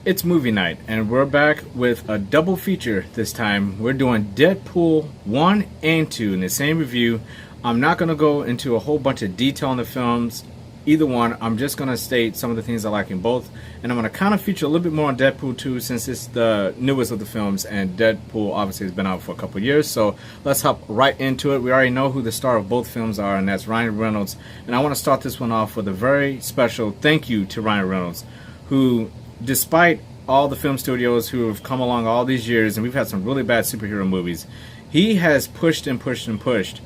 It's movie night, and we're back with a double feature this time. We're doing Deadpool 1 and 2 in the same review. I'm not going to go into a whole bunch of detail on the films, either one. I'm just going to state some of the things I like in both, and I'm going to kind of feature a little bit more on Deadpool 2 since it's the newest of the films, and Deadpool obviously has been out for a couple years, so let's hop right into it. We already know who the star of both films are, and that's Ryan Reynolds, and I want to start this one off with a very special thank you to Ryan Reynolds, who, despite all the film studios who have come along all these years, and we've had some really bad superhero movies, he has pushed and pushed and pushed.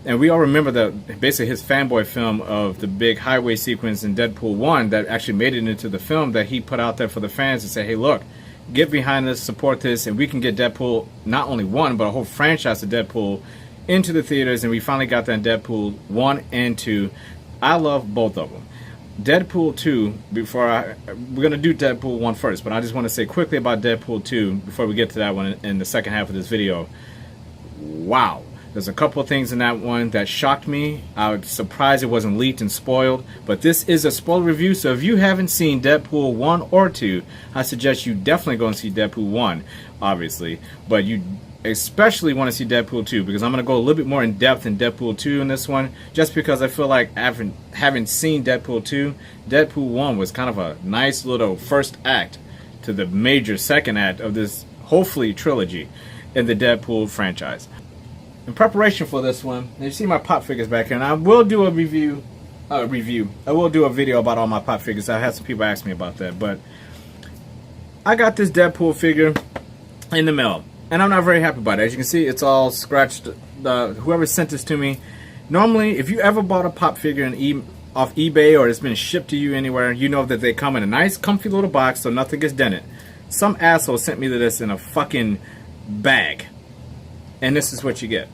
And we all remember basically his Fanboy film of the big highway sequence in Deadpool 1 that actually made it into the film that he put out there for the fans to say, hey, look, get behind this, support this, and we can get Deadpool, not only 1, but a whole franchise of Deadpool into the theaters. And we finally got that in Deadpool 1 and 2. I love both of them. Deadpool 2, we're going to do Deadpool 1 first, but I just want to say quickly about Deadpool 2 before we get to that one in the second half of this video. Wow. There's a couple of things in that one that shocked me. I was surprised it wasn't leaked and spoiled, but this is a spoiler review, so if you haven't seen Deadpool 1 or 2, I suggest you definitely go and see Deadpool 1, obviously, but you especially want to see Deadpool 2, because I'm going to go a little bit more in depth in Deadpool 2 in this one, just because I feel like having seen Deadpool 2, Deadpool 1 was kind of a nice little first act to the major second act of this, hopefully, trilogy in the Deadpool franchise. In preparation for this one, you see my pop figures back here, and I will do a review. I will do a video about all my pop figures. I had some people ask me about that, but I got this Deadpool figure in the mail, and I'm not very happy about it. As you can see, it's all scratched. Whoever sent this to me, normally, if you ever bought a pop figure off eBay or it's been shipped to you anywhere, you know that they come in a nice, comfy little box so nothing gets dented. Some asshole sent me this in a fucking bag. And this is what you get.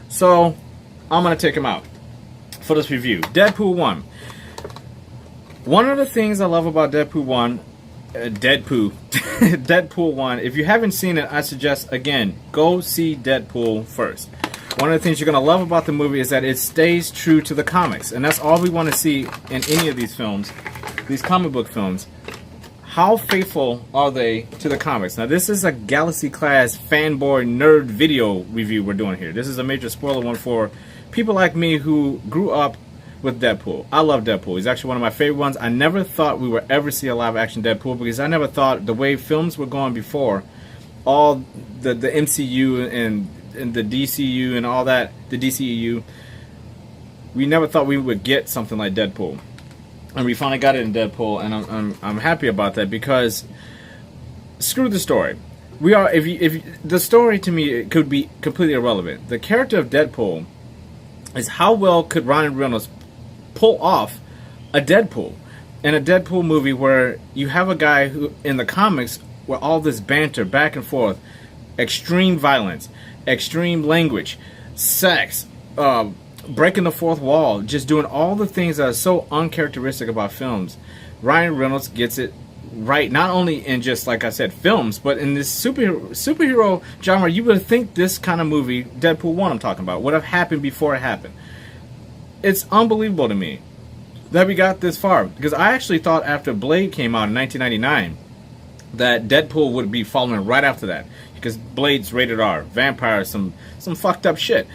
So, I'm going to take him out for this review. Deadpool 1. One of the things I love about Deadpool 1, Deadpool 1, if you haven't seen it, I suggest, again, go see Deadpool first. One of the things you're going to love about the movie is that it stays true to the comics. And that's all we want to see in any of these films, these comic book films. How faithful are they to the comics? Now, this is a Galaxy-class fanboy nerd video review we're doing here. This is a major spoiler one for people like me who grew up with Deadpool. I love Deadpool. He's actually one of my favorite ones. I never thought we would ever see a live-action Deadpool because I never thought the way films were going before, all the MCU and the DCU and all that, the DCEU, we never thought we would get something like Deadpool. And we finally got it in Deadpool, and I'm happy about that because screw the story. The story to me it could be completely irrelevant. The character of Deadpool is how well could Ryan Reynolds pull off a Deadpool in a Deadpool movie where you have a guy who in the comics where all this banter back and forth, extreme violence, extreme language, sex, breaking the fourth wall, just doing all the things that are so uncharacteristic about films. Ryan Reynolds gets it right, not only in just, like I said, films, but in this superhero genre. You would think this kind of movie, Deadpool 1 I'm talking about, would have happened before it happened. It's unbelievable to me that we got this far, because I actually thought after Blade came out in 1999 that Deadpool would be following right after that, because Blade's rated R, vampires, some fucked up shit.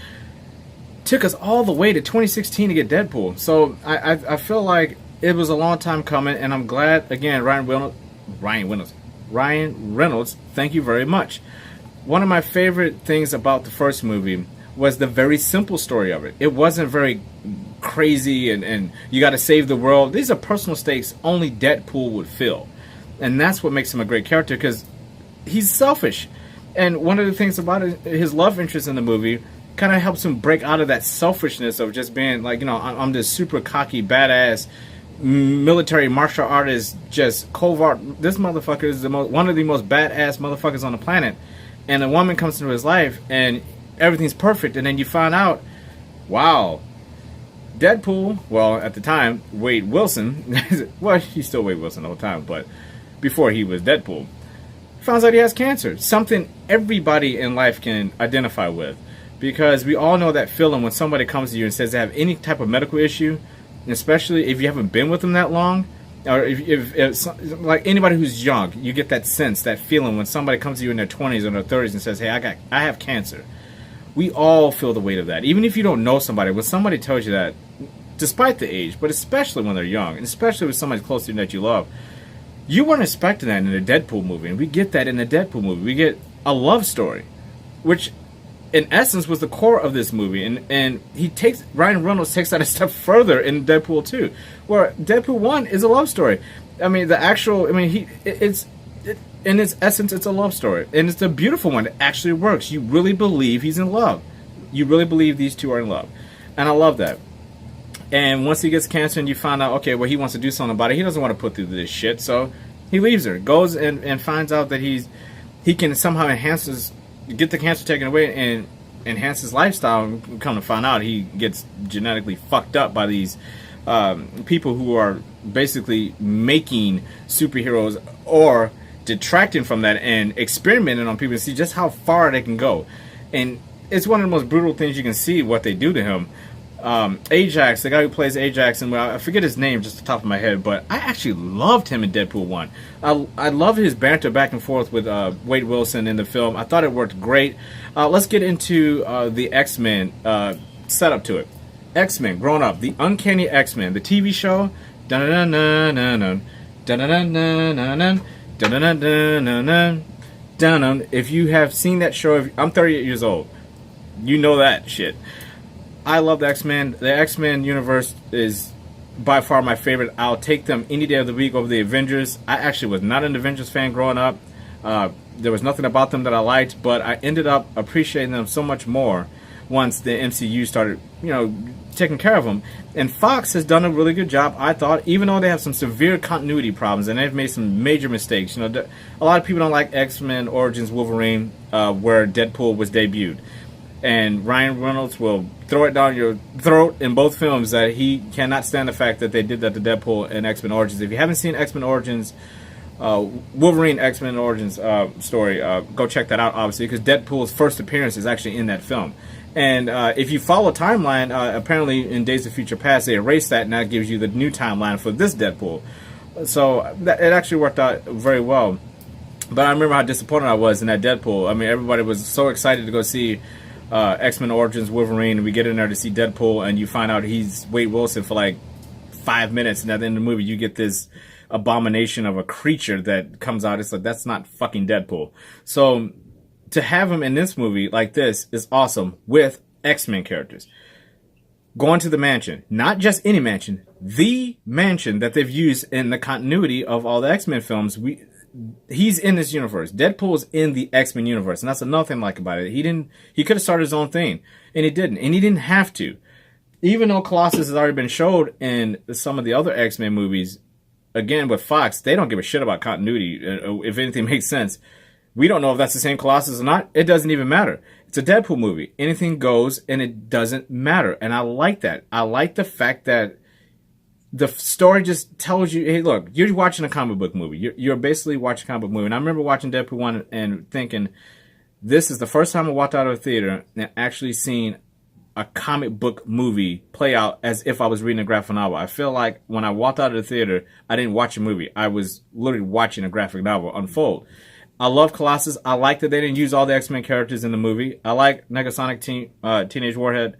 Took us all the way to 2016 to get Deadpool. So I feel like it was a long time coming, and I'm glad, again, Ryan Reynolds, thank you very much. One of my favorite things about the first movie was the very simple story of it. It wasn't very crazy and you got to save the world. These are personal stakes only Deadpool would feel. And that's what makes him a great character, because he's selfish. And one of the things about it, his love interest in the movie kind of helps him break out of that selfishness of just being like, you know, I'm this super cocky, badass, military martial artist, just covert. This motherfucker is one of the most badass motherfuckers on the planet. And a woman comes into his life and everything's perfect. And then you find out, wow, Deadpool, well, at the time, Wade Wilson, well, he's still Wade Wilson the whole time, but before he was Deadpool, finds out he has cancer. Something everybody in life can identify with. Because we all know that feeling when somebody comes to you and says they have any type of medical issue, and especially if you haven't been with them that long, or if like anybody who's young, you get that sense, that feeling when somebody comes to you in their 20s or their 30s and says, "Hey, I have cancer." We all feel the weight of that. Even if you don't know somebody, when somebody tells you that, despite the age, but especially when they're young, and especially with somebody close to you that you love, you weren't expecting that in the Deadpool movie, and we get that in the Deadpool movie. We get a love story, which in essence was the core of this movie, and Ryan Reynolds takes that a step further in Deadpool 2, where Deadpool 1 is a love story. I mean, it's in its essence, it's a love story, and it's a beautiful one. It actually works. You really believe he's in love. You really believe these two are in love, and I love that. And once he gets cancer and you find out, okay, well, he wants to do something about it, he doesn't want to put through this shit, so he leaves her, goes and finds out that he can somehow get the cancer taken away and enhance his lifestyle. And come to find out, he gets genetically fucked up by these people who are basically making superheroes or detracting from that and experimenting on people to see just how far they can go. And it's one of the most brutal things you can see, what they do to him. Ajax, the guy who plays Ajax, and I forget his name just off the top of my head, but I actually loved him in Deadpool 1. I love his banter back and forth with Wade Wilson in the film. I thought it worked great. Let's get into the X-Men setup to it. X-Men, growing up, the Uncanny X-Men, the TV show. If you have seen that show, I'm 38 years old. You know that shit. I love the X-Men. The X-Men universe is by far my favorite. I'll take them any day of the week over the Avengers. I actually was not an Avengers fan growing up. There was nothing about them that I liked, but I ended up appreciating them so much more once the MCU started, taking care of them. And Fox has done a really good job, I thought, even though they have some severe continuity problems and they've made some major mistakes. A lot of people don't like X-Men Origins Wolverine, where Deadpool was debuted. And Ryan Reynolds will throw it down your throat in both films that he cannot stand the fact that they did that to Deadpool and X-Men Origins. If you haven't seen X-Men Origins, Wolverine X-Men Origins story, go check that out, obviously, because Deadpool's first appearance is actually in that film. And if you follow timeline, apparently in Days of Future Past, they erased that, and that gives you the new timeline for this Deadpool. So it actually worked out very well. But I remember how disappointed I was in that Deadpool. I mean, everybody was so excited to go see X-Men Origins Wolverine, and we get in there to see Deadpool, and you find out he's Wade Wilson for like 5 minutes, and at the end of the movie you get this abomination of a creature that comes out. It's like, that's not fucking Deadpool. So to have him in this movie like this is awesome, with X-Men characters. Going to the mansion, not just any mansion, the mansion that they've used in the continuity of all the X-Men films. He's in this universe. Deadpool's in the X-Men universe, and that's another thing I like about it. He could have started his own thing, and he didn't, and he didn't have to. Even though Colossus has already been showed in some of the other X-Men movies, again with Fox, they don't give a shit about continuity. If anything makes sense, we don't know if that's the same Colossus or not. It doesn't even matter. It's a Deadpool movie. Anything goes, and it doesn't matter. And I like that. I like the fact that the story just tells you, hey, look, you're watching a comic book movie. You're basically watching a comic book movie. And I remember watching Deadpool 1 and thinking, this is the first time I walked out of the theater and actually seen a comic book movie play out as if I was reading a graphic novel. I feel like when I walked out of the theater, I didn't watch a movie. I was literally watching a graphic novel unfold. I love Colossus. I like that they didn't use all the X-Men characters in the movie. I like Negasonic Teenage Warhead.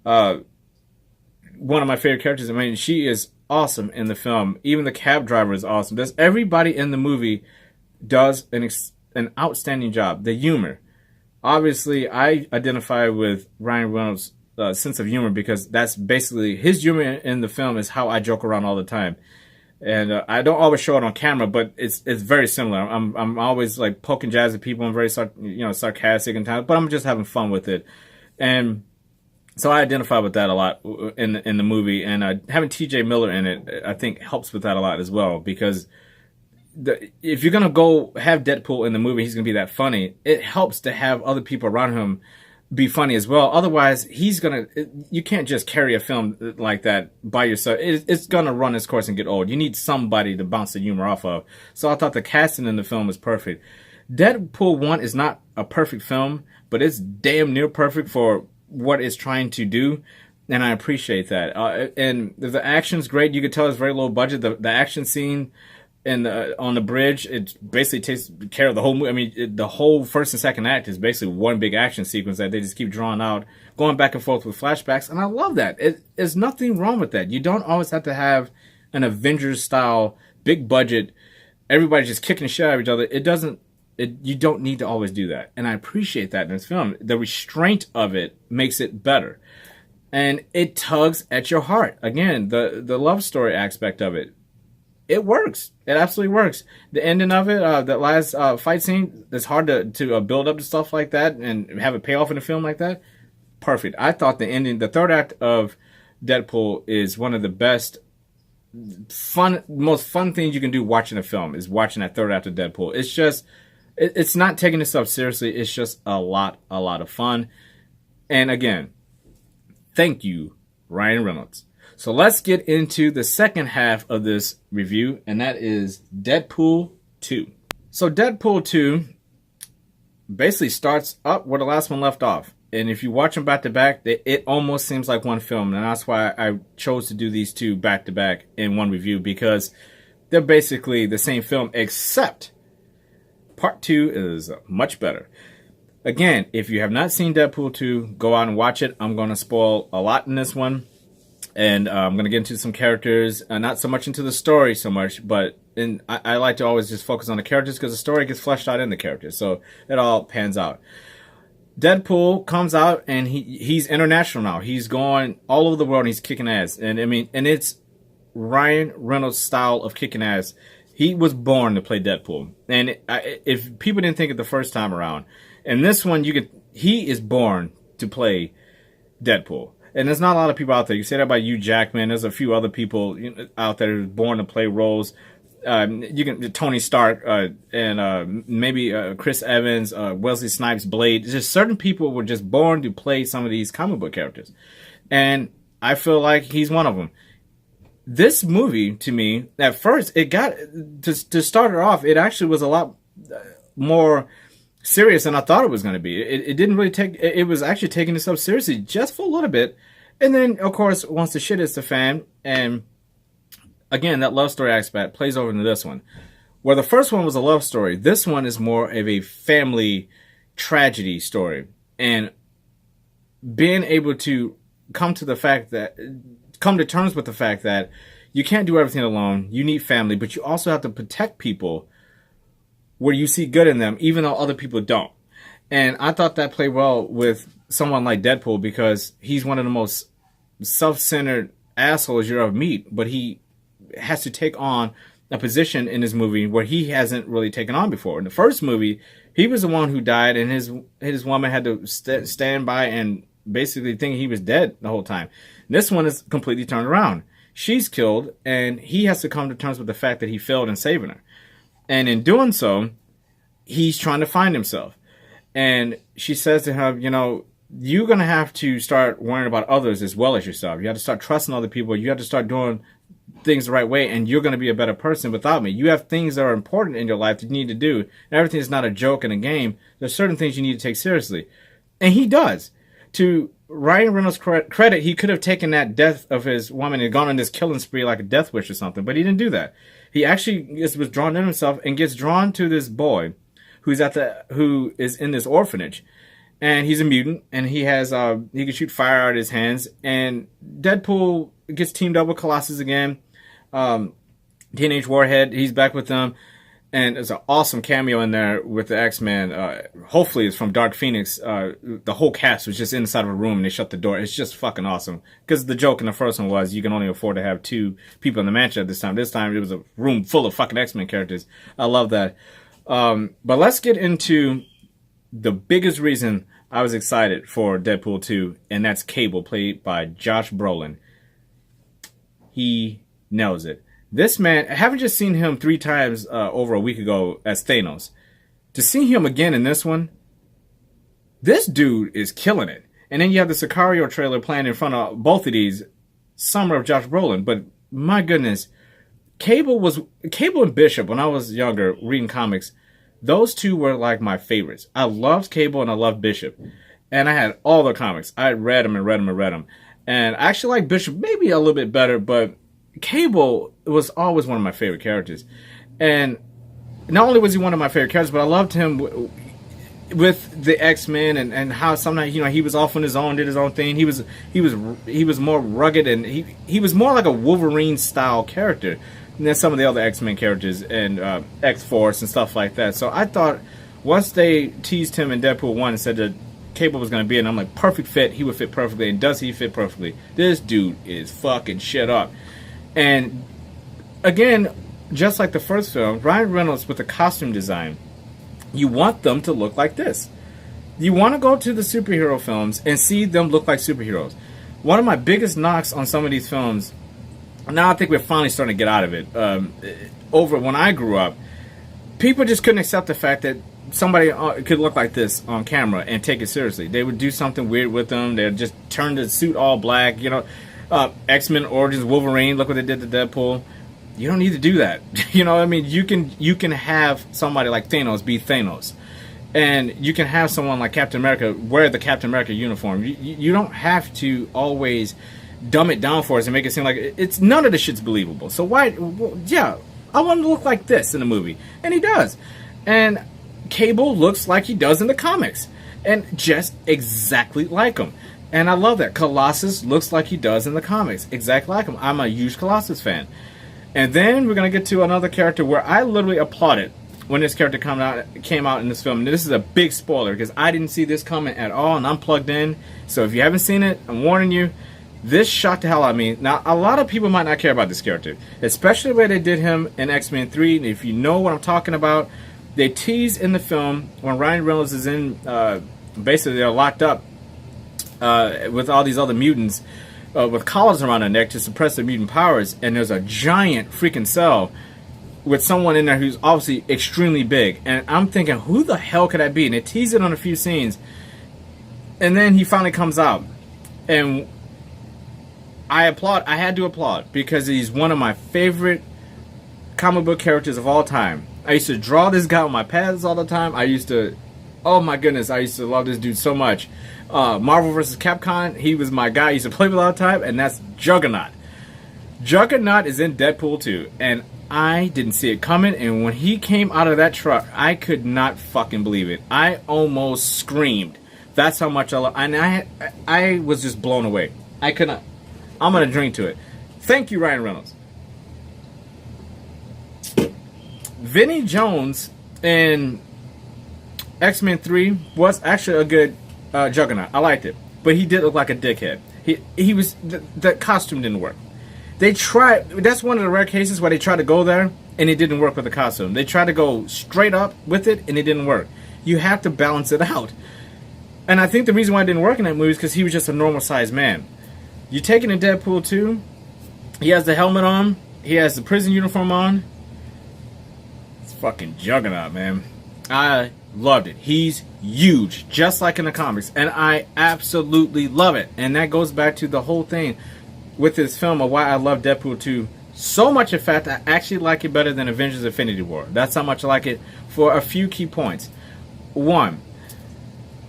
One of my favorite characters. I mean, she is awesome in the film. Even the cab driver is awesome. Everybody in the movie does an outstanding job. The humor. Obviously, I identify with Ryan Reynolds' sense of humor because that's basically his humor in the film is how I joke around all the time. And I don't always show it on camera, but it's very similar. I'm always like poking jabs at people. I'm very sarcastic and time, but I'm just having fun with it. And so I identify with that a lot in the movie. And having T.J. Miller in it, I think, helps with that a lot as well. Because if you're gonna go have Deadpool in the movie, he's gonna be that funny. It helps to have other people around him be funny as well. Otherwise, you can't just carry a film like that by yourself. It's gonna run its course and get old. You need somebody to bounce the humor off of. So I thought the casting in the film was perfect. Deadpool 1 is not a perfect film, but it's damn near perfect for what it's trying to do. and I appreciate that. And the action's great. You could tell it's very low budget. The action scene and on the bridge, it basically takes care of the whole movie. I mean, the whole first and second act is basically one big action sequence that they just keep drawing out, going back and forth with flashbacks, and I love that. There's nothing wrong with that. You don't always have to have an Avengers style big budget, everybody just kicking the shit out of each other. You don't need to always do that, and I appreciate that in this film. The restraint of it makes it better, and it tugs at your heart. Again, the love story aspect of it. It works. It absolutely works. The ending of it, that last fight scene, it's hard to build up to stuff like that and have a payoff in a film like that. Perfect. I thought the ending, the third act of Deadpool is one of the best, most fun things you can do watching a film is watching that third act of Deadpool. It's just, it's not taking itself seriously. It's just a lot of fun. And again, thank you, Ryan Reynolds. So let's get into the second half of this review, and that is Deadpool 2. So Deadpool 2 basically starts up where the last one left off. And if you watch them back to back, it almost seems like one film. And that's why I chose to do these two back to back in one review, because they're basically the same film, except part 2 is much better. Again, if you have not seen Deadpool 2, go out and watch it. I'm going to spoil a lot in this one. And I'm going to get into some characters, not so much into the story so much, but I like to always just focus on the characters because the story gets fleshed out in the characters. So it all pans out. Deadpool comes out and he's international now. He's going all over the world and he's kicking ass. And I mean, and it's Ryan Reynolds' style of kicking ass. He was born to play Deadpool. And if people didn't think it the first time around, in this one, he is born to play Deadpool. And there's not a lot of people out there. You say that about Hugh Jackman. There's a few other people out there who are born to play roles. Tony Stark and maybe Chris Evans, Wesley Snipes, Blade. Just certain people were just born to play some of these comic book characters, and I feel like he's one of them. This movie, to me, at first, it got to start it off. It actually was a lot more serious than I thought it was going to be. It didn't really take. It was actually taking itself seriously just for a little bit, and then of course once the shit hits the fan, and again that love story aspect plays over into this one, where the first one was a love story. This one is more of a family tragedy story, and being able to come to terms with the fact that you can't do everything alone. You need family, but you also have to protect people where you see good in them, even though other people don't. And I thought that played well with someone like Deadpool, because he's one of the most self-centered assholes you ever meet, but he has to take on a position in this movie where he hasn't really taken on before. In the first movie, he was the one who died, and his woman had to stand by and basically think he was dead the whole time. This one is completely turned around. She's killed, and he has to come to terms with the fact that he failed in saving her. And in doing so, he's trying to find himself. And she says to him, you're going to have to start worrying about others as well as yourself. You have to start trusting other people. You have to start doing things the right way, and you're going to be a better person without me. You have things that are important in your life that you need to do. And everything is not a joke and a game. There's certain things you need to take seriously. And he does. To Ryan Reynolds' credit, he could have taken that death of his woman and gone on this killing spree like a death wish or something, but he didn't do that. He actually was drawn in himself and gets drawn to this boy who is in this orphanage, and he's a mutant, and he can shoot fire out of his hands. And Deadpool gets teamed up with Colossus again. Teenage Warhead, he's back with them, and there's an awesome cameo in there with the X-Men. Hopefully it's from Dark Phoenix. The whole cast was just inside of a room and they shut the door. It's just fucking awesome. Because the joke in the first one was you can only afford to have 2 people in the mansion at this time. This time it was a room full of fucking X-Men characters. I love that. But let's get into the biggest reason I was excited for Deadpool 2, and that's Cable, played by Josh Brolin. He nails it. This man, I haven't just seen him 3 times over a week ago as Thanos. To see him again in this one, this dude is killing it. And then you have the Sicario trailer playing in front of both of these, Summer of Josh Brolin. But my goodness, Cable and Bishop, when I was younger reading comics, those two were like my favorites. I loved Cable and I loved Bishop. And I had all the comics. I read them and read them and read them. And I actually like Bishop maybe a little bit better, but Cable was always one of my favorite characters. And not only was he one of my favorite characters, but I loved him with the X-Men and how sometimes, he was off on his own, did his own thing. He was more rugged, and he was more like a Wolverine style character than some of the other X-Men characters and X-Force and stuff like that. So I thought once they teased him in Deadpool 1 and said that Cable was going to be in, I'm like, perfect fit. He would fit perfectly. And does he fit perfectly? This dude is fucking shit up. And again, just like the first film, Ryan Reynolds with the costume design, you want them to look like this. You want to go to the superhero films and see them look like superheroes. One of my biggest knocks on some of these films, now I think we're finally starting to get out of it, over when I grew up, people just couldn't accept the fact that somebody could look like this on camera and take it seriously. They would do something weird with them. They'd just turn the suit all black. X-Men Origins Wolverine, look what they did to Deadpool. You don't need to do that. I mean, you can have somebody like Thanos be Thanos, and you can have someone like Captain America wear the Captain America uniform. You don't have to always dumb it down for us and make it seem like it's none of this shit's believable. So why? Well, yeah, I want him to look like this in the movie, and he does. And Cable looks like he does in the comics, and just exactly like him. And I love that. Colossus looks like he does in the comics, exactly like him. I'm a huge Colossus fan. And then we're going to get to another character where I literally applauded when this character came out in this film. And this is a big spoiler because I didn't see this coming at all, and I'm plugged in. So if you haven't seen it, I'm warning you. This shocked the hell out of me. Now, a lot of people might not care about this character, especially the way they did him in X-Men 3. And if you know what I'm talking about, they tease in the film when Ryan Reynolds is in, basically they're locked up with all these other mutants, with collars around their neck to suppress their mutant powers, and there's a giant freaking cell with someone in there who's obviously extremely big. And I'm thinking, who the hell could that be? And they tease it on a few scenes, and then he finally comes out, and I had to applaud because he's one of my favorite comic book characters of all time. I used to draw this guy on my pads all the time. Oh my goodness, I used to love this dude so much. Marvel vs. Capcom, he was my guy I used to play with all the time, and that's Juggernaut. Juggernaut is in Deadpool 2, and I didn't see it coming, and when he came out of that truck, I could not fucking believe it. I almost screamed. That's how much I love, and I was just blown away. I could not. I'm going to drink to it. Thank you, Ryan Reynolds. Vinnie Jones in X-Men 3 was actually a good Juggernaut. I liked it, but he did look like a dickhead. He was the costume didn't work. They tried. That's one of the rare cases where they tried to go there and it didn't work with the costume. They tried to go straight up with it and it didn't work. You have to balance it out. And I think the reason why it didn't work in that movie is because he was just a normal sized man. You take it in Deadpool 2, he has the helmet on, he has the prison uniform on. It's fucking Juggernaut, man. I loved it. He's huge, just like in the comics, and I absolutely love it. And that goes back to the whole thing with this film of why I love Deadpool 2 so much. In fact, I actually like it better than Avengers Infinity War. That's how much I like it for a few key points. One,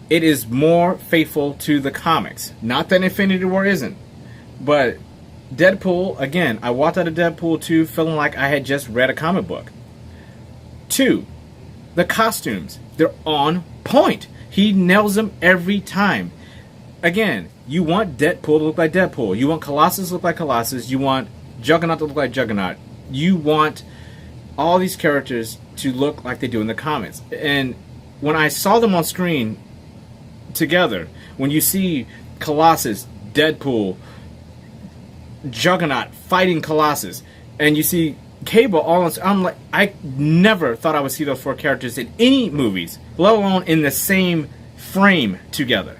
it is more faithful to the comics. Not that Infinity War isn't, but Deadpool, again, I walked out of Deadpool 2 feeling like I had just read a comic book. Two, the costumes, they're on point. He nails them every time. Again, you want Deadpool to look like Deadpool. You want Colossus to look like Colossus. You want Juggernaut to look like Juggernaut. You want all these characters to look like they do in the comics. And when I saw them on screen together, when you see Colossus, Deadpool, Juggernaut fighting Colossus, and you see Cable all on, I'm like, I never thought I would see those four characters in any movies, let alone in the same frame together.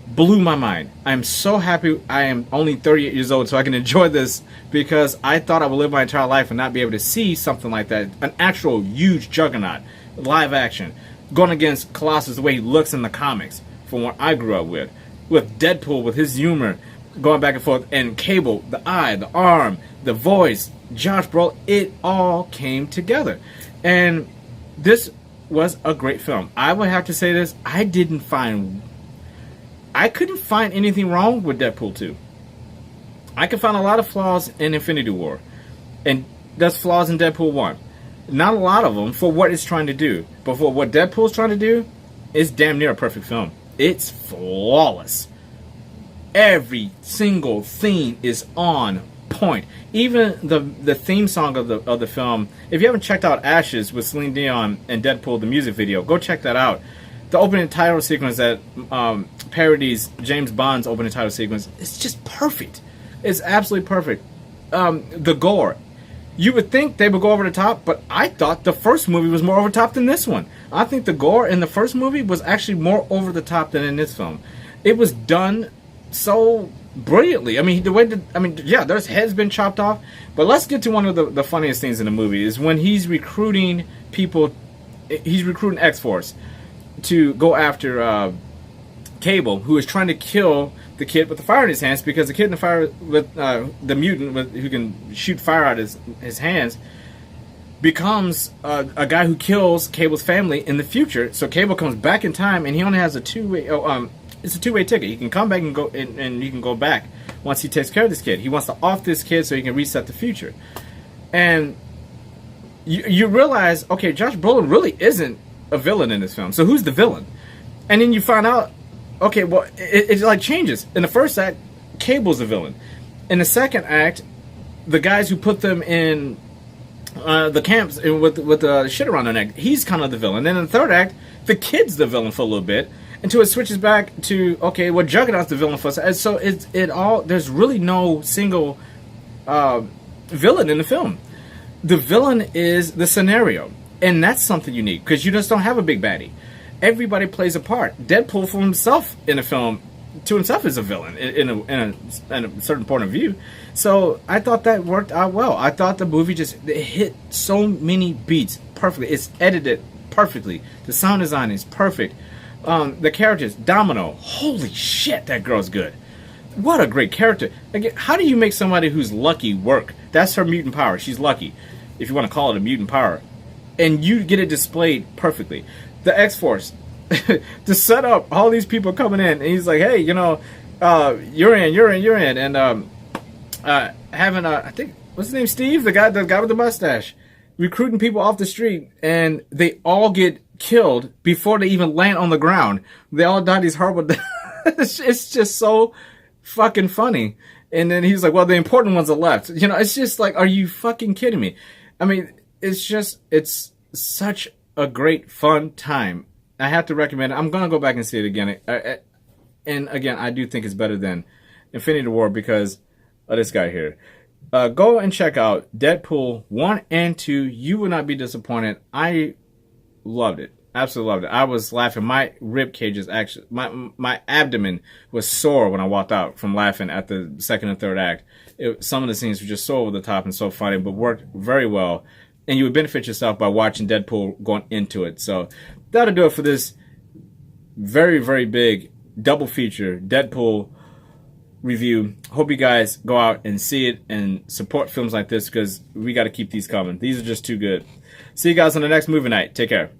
Blew my mind. I'm so happy I am only 38 years old so I can enjoy this, because I thought I would live my entire life and not be able to see something like that. An actual huge Juggernaut, live action, going against Colossus the way he looks in the comics from what I grew up with Deadpool, with his humor, going back and forth, and Cable, the eye, the arm, the voice, Josh Brolin, it all came together. And this was a great film. I would have to say this, I couldn't find anything wrong with Deadpool 2. I can find a lot of flaws in Infinity War, and there's flaws in Deadpool 1. Not a lot of them for what it's trying to do, but for what Deadpool's trying to do, it's damn near a perfect film. It's flawless. Every single theme is on point. Even the theme song of the film. If you haven't checked out Ashes with Celine Dion and Deadpool, the music video, go check that out. The opening title sequence that parodies James Bond's opening title sequence, it's just perfect. It's absolutely perfect. The gore. You would think they would go over the top, but I thought the first movie was more over the top than this one. I think the gore in the first movie was actually more over the top than in this film. It was done so brilliantly. I mean, yeah, there's heads been chopped off, but let's get to one of the funniest things in the movie is when he's recruiting people. He's recruiting X-Force to go after Cable, who is trying to kill the kid with the fire in his hands, because the kid in the fire with the mutant who can shoot fire out his hands becomes a guy who kills Cable's family in the future. So Cable comes back in time, and he only has a two-way. It's a two-way ticket. He can come back and go, and he can go back once he takes care of this kid. He wants to off this kid so he can reset the future. And you realize, okay, Josh Brolin really isn't a villain in this film. So who's the villain? And then you find out, okay, well, it like changes. In the first act, Cable's the villain. In the second act, the guys who put them in the camps with the shit around their neck, he's kind of the villain. Then in the third act, the kid's the villain for a little bit, until it switches back to, okay, well, Juggernaut's the villain for us. And so it all, there's really no single villain in the film. The villain is the scenario, and that's something unique, because you just don't have a big baddie. Everybody plays a part. Deadpool for himself in a film, to himself, is a villain in a certain point of view. So I thought that worked out well. I thought the movie just hit so many beats perfectly. It's edited perfectly. The sound design is perfect. The characters, Domino, holy shit, that girl's good. What a great character. Again, how do you make somebody who's lucky work? That's her mutant power. She's lucky, if you want to call it a mutant power. And you get it displayed perfectly. The X-Force, to set up all these people coming in, and he's like, hey, you know, you're in. And having, I think, what's his name, Steve? The guy with the mustache. Recruiting people off the street, and they all get killed before they even land on the ground. They all die these horrible deaths. It's just so fucking funny. And then he's like, well, the important ones are left. You know, it's just like, are you fucking kidding me? I mean, it's such a great, fun time. I have to recommend it. I'm going to go back and see it again. And again, I do think it's better than Infinity War because of this guy here. Go and check out Deadpool 1 and 2. You will not be disappointed. I loved it. Absolutely loved it. I was laughing. My rib cages actually, my abdomen was sore when I walked out from laughing at the second and third act. Some of the scenes were just so over the top and so funny, but worked very well. And you would benefit yourself by watching Deadpool going into it. So that'll do it for this very, very big double feature Deadpool review. Hope you guys go out and see it and support films like this, because we got to keep these coming. These are just too good. See you guys on the next movie night. Take care.